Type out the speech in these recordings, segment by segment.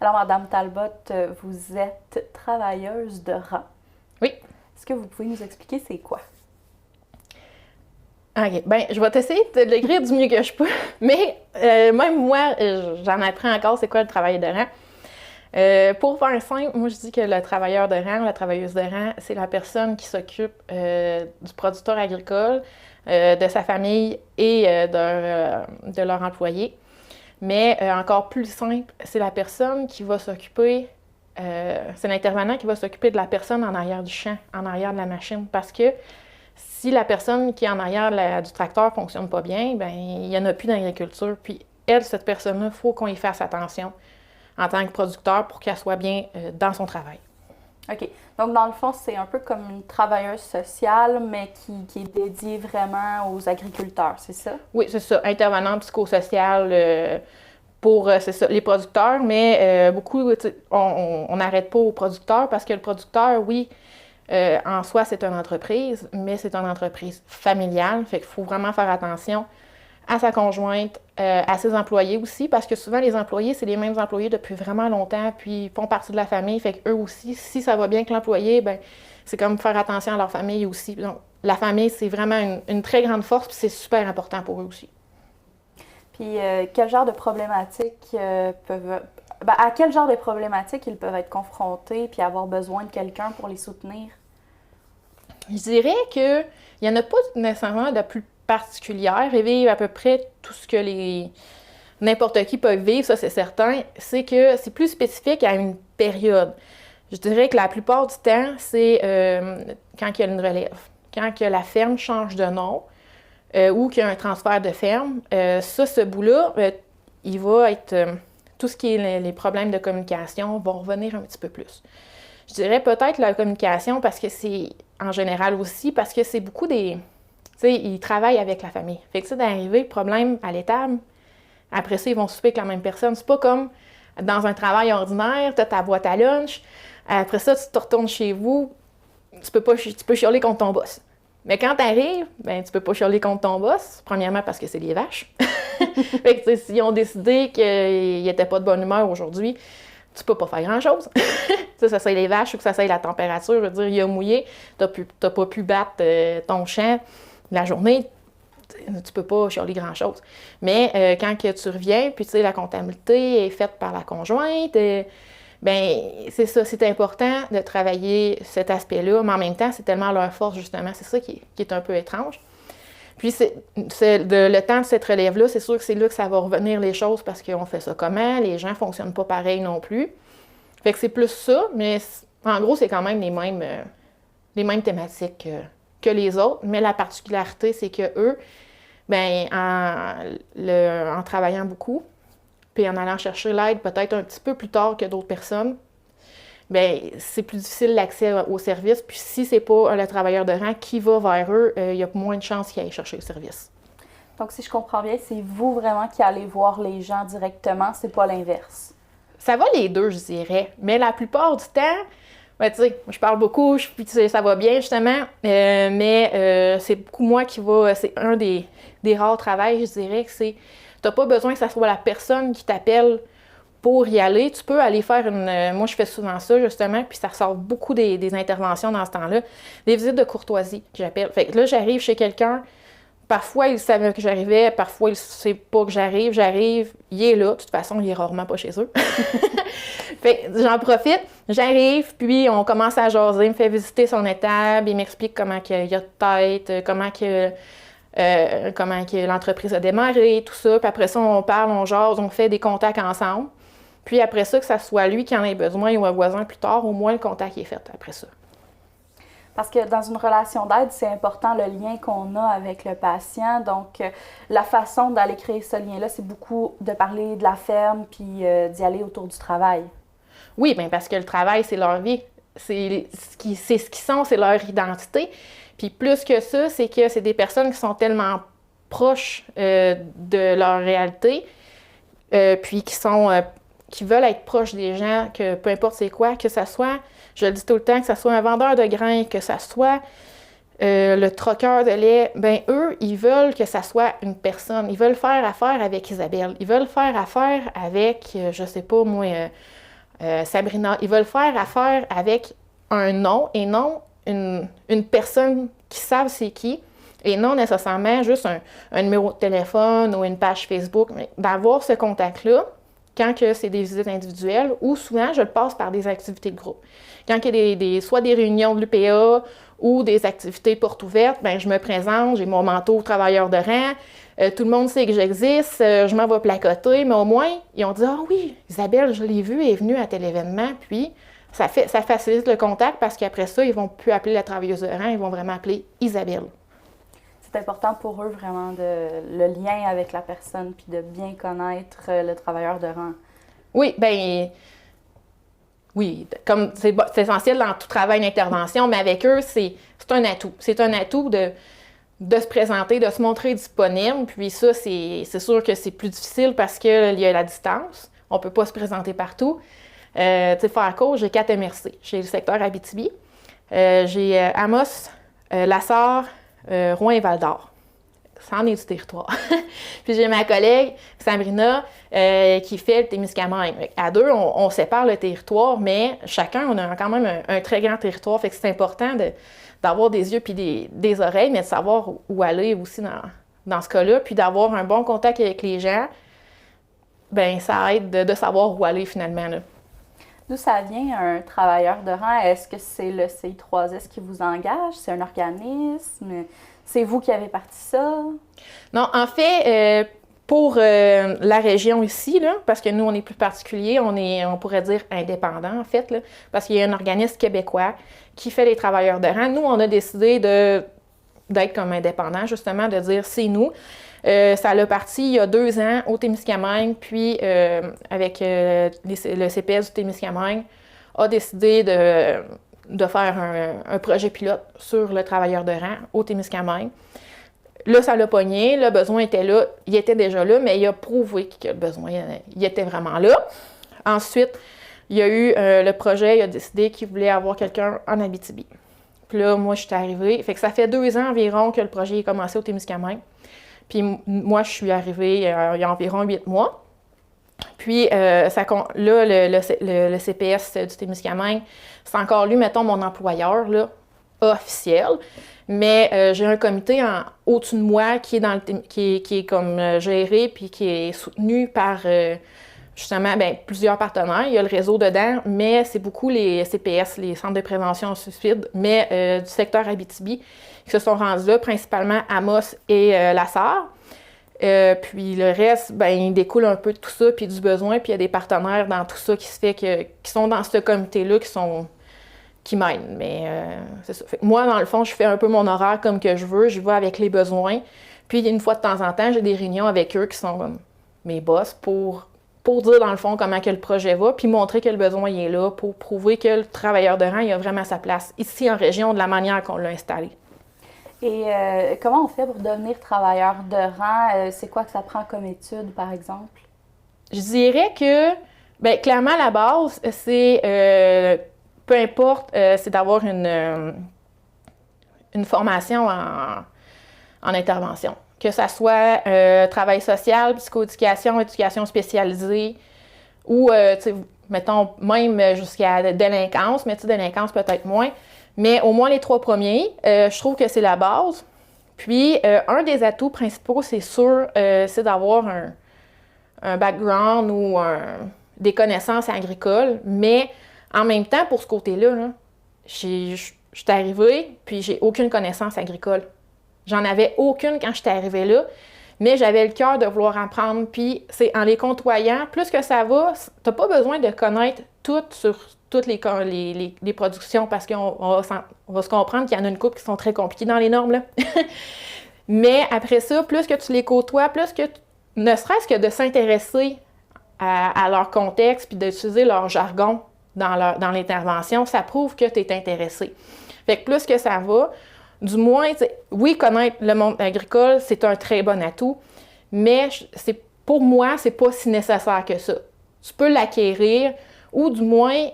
Alors, Madame Talbot, vous êtes travailleuse de rang. Oui. Est-ce que vous pouvez nous expliquer c'est quoi? OK. Bien, je vais t'essayer de l'écrire du mieux que je peux. Mais même moi, j'en apprends encore c'est quoi le travail de rang. Pour faire simple, moi je dis que le travailleur de rang, la travailleuse de rang, c'est la personne qui s'occupe du producteur agricole, de sa famille et de leur employé. Mais encore plus simple, c'est la personne qui va s'occuper, c'est l'intervenant qui va s'occuper de la personne en arrière du champ, en arrière de la machine. Parce que si la personne qui est en arrière du tracteur ne fonctionne pas bien, ben il n'y en a plus d'agriculture. Puis elle, cette personne-là, il faut qu'on y fasse attention en tant que producteur pour qu'elle soit bien dans son travail. OK. Donc, dans le fond, c'est un peu comme une travailleuse sociale, mais qui est dédiée vraiment aux agriculteurs, c'est ça? Oui, c'est ça. Intervenante psychosociale pour c'est ça, les producteurs, mais beaucoup, on n'arrête pas aux producteurs parce que le producteur, oui, en soi, c'est une entreprise, mais c'est une entreprise familiale. Fait qu'il faut vraiment faire attention à sa conjointe, à ses employés aussi, parce que souvent, les employés, c'est les mêmes employés depuis vraiment longtemps, puis ils font partie de la famille. Fait qu'eux aussi, si ça va bien avec l'employé, ben c'est comme faire attention à leur famille aussi. Donc, la famille, c'est vraiment une très grande force, puis c'est super important pour eux aussi. Puis, quel genre de problématiques à quel genre de problématiques ils peuvent être confrontés puis avoir besoin de quelqu'un pour les soutenir? Je dirais qu'il n'y en a pas nécessairement de plus particulière. Ils vivent à peu près tout ce que n'importe qui peut vivre, ça c'est certain. C'est que c'est plus spécifique à une période. Je dirais que la plupart du temps, c'est quand il y a une relève, quand que la ferme change de nom ou qu'il y a un transfert de ferme. Ce bout-là, il va être... tout ce qui est les problèmes de communication vont revenir un petit peu plus. Je dirais peut-être la communication parce que c'est, en général aussi, parce que c'est beaucoup des... Tu sais, ils travaillent avec la famille. Fait que ça, d'arriver, problème à l'étable, après ça, ils vont souper avec la même personne. C'est pas comme dans un travail ordinaire, tu as ta boîte à lunch, après ça, tu te retournes chez vous, tu peux chialer contre ton boss. Mais quand tu arrives, ben, tu peux pas chialer contre ton boss, premièrement parce que c'est les vaches. Fait que s'ils ont décidé qu'ils n'étaient pas de bonne humeur aujourd'hui, tu peux pas faire grand-chose. Ça soit les vaches ou que ça soit la température, je veux dire, il a mouillé, t'as pas pu battre ton champ la journée, tu peux pas chialer grand-chose. Mais quand que tu reviens, puis tu sais, la comptabilité est faite par la conjointe, ben c'est ça, c'est important de travailler cet aspect-là, mais en même temps, c'est tellement leur force, justement, c'est ça qui est un peu étrange. Puis le temps de cette relève-là, c'est sûr que c'est là que ça va revenir les choses parce qu'on fait ça comment, les gens ne fonctionnent pas pareil non plus. Fait que c'est plus ça, mais en gros, c'est quand même les mêmes thématiques que les autres, mais la particularité, c'est que eux, ben en travaillant beaucoup, puis en allant chercher l'aide peut-être un petit peu plus tard que d'autres personnes, bien, c'est plus difficile l'accès aux services. Puis si c'est pas le travailleur de rang qui va vers eux, il y a moins de chances qu'ils aillent chercher le service. Donc, si je comprends bien, c'est vous vraiment qui allez voir les gens directement, c'est pas l'inverse. Ça va les deux, je dirais. Mais la plupart du temps, ben, tu sais, je parle beaucoup, puis ça va bien, justement, mais c'est beaucoup moi qui va... C'est un des rares travails, je dirais, que c'est... T'as pas besoin que ça soit la personne qui t'appelle pour y aller. Tu peux aller faire moi, je fais souvent ça, justement, puis ça ressort beaucoup des interventions dans ce temps-là. Des visites de courtoisie, que j'appelle. Fait que là, j'arrive chez quelqu'un, parfois, il savait que j'arrivais, parfois, il ne sait pas que j'arrive, il est là. De toute façon, il est rarement pas chez eux. Fait que j'en profite, j'arrive, puis on commence à jaser, il me fait visiter son étable, il m'explique comment il y a de tête, comment que l'entreprise a démarré, tout ça. Puis après ça, on parle, on jase, on fait des contacts ensemble. Puis après ça, que ça soit lui qui en ait besoin ou un voisin plus tard, au moins le contact est fait après ça. Parce que dans une relation d'aide, c'est important le lien qu'on a avec le patient. Donc, la façon d'aller créer ce lien-là, c'est beaucoup de parler de la ferme puis d'y aller autour du travail. Oui, bien parce que le travail, c'est leur vie. C'est ce qu'ils sont, c'est leur identité. Puis plus que ça, c'est que c'est des personnes qui sont tellement proches de leur réalité, puis qui veulent être proches des gens, que peu importe c'est quoi, que ça soit, je le dis tout le temps, que ça soit un vendeur de grains, que ça soit le troqueur de lait, ben eux, ils veulent que ça soit une personne. Ils veulent faire affaire avec Isabelle. Ils veulent faire affaire avec, je sais pas moi, Sabrina. Ils veulent faire affaire avec un nom et non une personne qui savent c'est qui et non nécessairement juste un numéro de téléphone ou une page Facebook, mais d'avoir ce contact-là quand que c'est des visites individuelles ou souvent je le passe par des activités de groupe. Quand il y a soit des réunions de l'UPA ou des activités portes ouvertes, bien, je me présente, j'ai mon manteau travailleur de rang, tout le monde sait que j'existe, je m'en vais placoter, mais au moins, ils ont dit « Ah oui, Isabelle, je l'ai vue, elle est venue à tel événement », puis ça facilite le contact parce qu'après ça, ils ne vont plus appeler la travailleuse de rang, ils vont vraiment appeler Isabelle. C'est important pour eux vraiment le lien avec la personne puis de bien connaître le travailleur de rang. Oui, bien, oui, comme c'est essentiel dans tout travail d'intervention, mais avec eux, c'est un atout. C'est un atout de se présenter, de se montrer disponible. Puis ça, c'est sûr que c'est plus difficile parce qu'il y a la distance. On ne peut pas se présenter partout. Tu sais, faire court, j'ai 4 MRC. J'ai le secteur Abitibi. J'ai Amos, Lassar, Rouen et Val-d'Or. Ça en est du territoire. Puis j'ai ma collègue, Sabrina, qui fait le Témiscamingue. À deux, on sépare le territoire, mais chacun, on a quand même un très grand territoire. Fait que c'est important d'avoir des yeux puis des oreilles, mais de savoir où aller aussi dans ce cas-là. Puis d'avoir un bon contact avec les gens, bien, ça aide de savoir où aller finalement, là. D'où ça vient, un travailleur de rang? Est-ce que c'est le CI3S qui vous engage? C'est un organisme? C'est vous qui avez parti ça? Non, en fait, pour la région ici, là, parce que nous, on est plus particulier, on pourrait dire indépendant, en fait, là, parce qu'il y a un organisme québécois qui fait les travailleurs de rang. Nous, on a décidé d'être comme indépendant, justement, de dire c'est nous. Ça a parti il y a 2 ans au Témiscamingue, puis avec le CPS du Témiscamingue, a décidé de faire un projet pilote sur le travailleur de rang au Témiscamingue. Là, ça l'a pogné, le besoin était là, il était déjà là, mais il a prouvé que le besoin, il était vraiment là. Ensuite, il y a eu le projet, il a décidé qu'il voulait avoir quelqu'un en Abitibi. Puis là, moi, je suis arrivée. Fait que ça fait 2 ans environ que le projet est commencé au Témiscamingue. Puis moi, je suis arrivée il y a environ 8 mois. Puis là, le CPS du Témiscamingue, c'est encore lui, mettons, mon employeur là, officiel. Mais j'ai un comité au-dessus de moi qui est comme géré puis qui est soutenu par justement plusieurs partenaires. Il y a le réseau dedans, mais c'est beaucoup les CPS, les centres de prévention au suicide, mais du secteur Abitibi qui se sont rendus là, principalement Amos et Lassar. Puis le reste, il découle un peu de tout ça, puis du besoin, puis il y a des partenaires dans tout ça qui se fait qui sont dans ce comité-là, qui m'aident. Mais c'est ça. Fait que moi, dans le fond, je fais un peu mon horaire comme que je veux, je vais avec les besoins. Puis une fois de temps en temps, j'ai des réunions avec eux qui sont comme mes boss pour dire dans le fond comment que le projet va, puis montrer que le besoin est là, pour prouver que le travailleur de rang il a vraiment sa place ici en région de la manière qu'on l'a installé. Et comment on fait pour devenir travailleur de rang? C'est quoi que ça prend comme étude, par exemple? Je dirais que, clairement, la base, c'est, peu importe, c'est d'avoir une formation en intervention. Que ça soit travail social, psychoéducation, éducation spécialisée, ou, mettons, même jusqu'à délinquance, mais délinquance peut-être moins. Mais au moins les 3 premiers, je trouve que c'est la base. Puis, un des atouts principaux, c'est sûr, c'est d'avoir un background ou des connaissances agricoles. Mais en même temps, pour ce côté-là, là, je suis arrivée, puis j'ai aucune connaissance agricole. J'en avais aucune quand j'étais arrivée là, mais j'avais le cœur de vouloir apprendre. Puis, c'est en les côtoyant, plus que ça va, t'as pas besoin de connaître tout sur toutes les productions, parce qu'on va se comprendre qu'il y en a une couple qui sont très compliquées dans les normes, là. Mais après ça, plus que tu les côtoies, plus que, ne serait-ce que de s'intéresser à leur contexte puis d'utiliser leur jargon dans l'intervention, ça prouve que tu es intéressé. Fait que plus que ça va, du moins, oui, connaître le monde agricole, c'est un très bon atout, mais pour moi, c'est pas si nécessaire que ça. Tu peux l'acquérir, ou du moins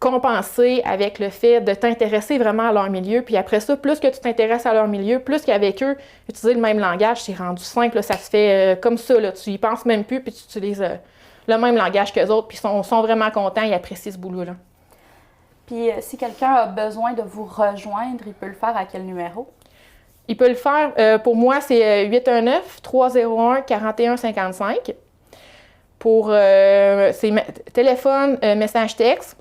compenser avec le fait de t'intéresser vraiment à leur milieu. Puis après ça, plus que tu t'intéresses à leur milieu, plus qu'avec eux, utiliser le même langage, c'est rendu simple, là, ça se fait comme ça. Là, tu y penses même plus, puis tu utilises le même langage qu'eux autres, puis sont vraiment contents, ils apprécient ce boulot-là. Puis si quelqu'un a besoin de vous rejoindre, il peut le faire à quel numéro? Il peut le faire, pour moi, c'est 819-301-4155. Pour téléphone, message texte.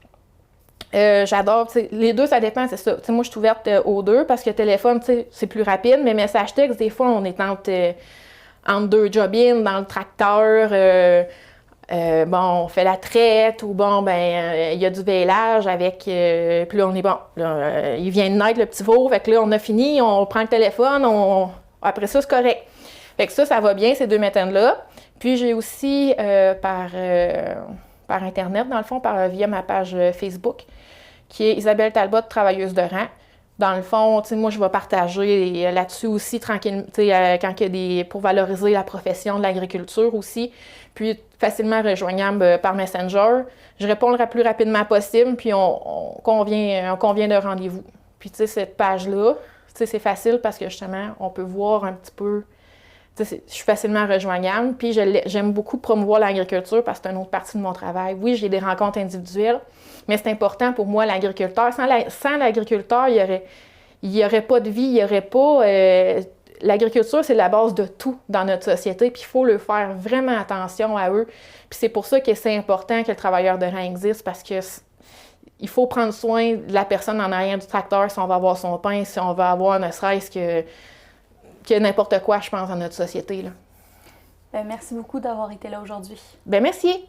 J'adore, les deux, ça dépend, c'est ça. T'sais, moi, je suis ouverte aux deux parce que téléphone, c'est plus rapide, mais message texte, des fois, on est entre deux job-in, dans le tracteur, on fait la traite, ou il y a du vélage avec, puis là, on est bon, là, il vient de naître, le petit veau, fait que là, on a fini, on prend le téléphone, après ça, c'est correct. Fait que ça va bien, ces deux méthodes-là. Puis j'ai aussi, par Internet, dans le fond, via ma page Facebook, qui est Isabelle Talbot, travailleuse de rang. Dans le fond, moi, je vais partager là-dessus aussi, tranquillement, quand il y a pour valoriser la profession de l'agriculture aussi. Puis, facilement rejoignable par Messenger. Je réponds le plus rapidement possible, puis on convient de rendez-vous. Puis, cette page-là, c'est facile parce que, justement, on peut voir un petit peu. Je suis facilement rejoignable, puis j'aime beaucoup promouvoir l'agriculture parce que c'est une autre partie de mon travail. Oui, j'ai des rencontres individuelles, mais c'est important pour moi, l'agriculteur. Sans l'agriculteur, il y aurait pas de vie, il n'y aurait pas... l'agriculture, c'est la base de tout dans notre société, puis il faut leur faire vraiment attention à eux. Puis c'est pour ça que c'est important que le travailleur de rang existe, parce que il faut prendre soin de la personne en arrière du tracteur si on va avoir son pain, si on va avoir ne serait-ce que n'importe quoi, je pense, dans notre société, là. Merci beaucoup d'avoir été là aujourd'hui. Merci!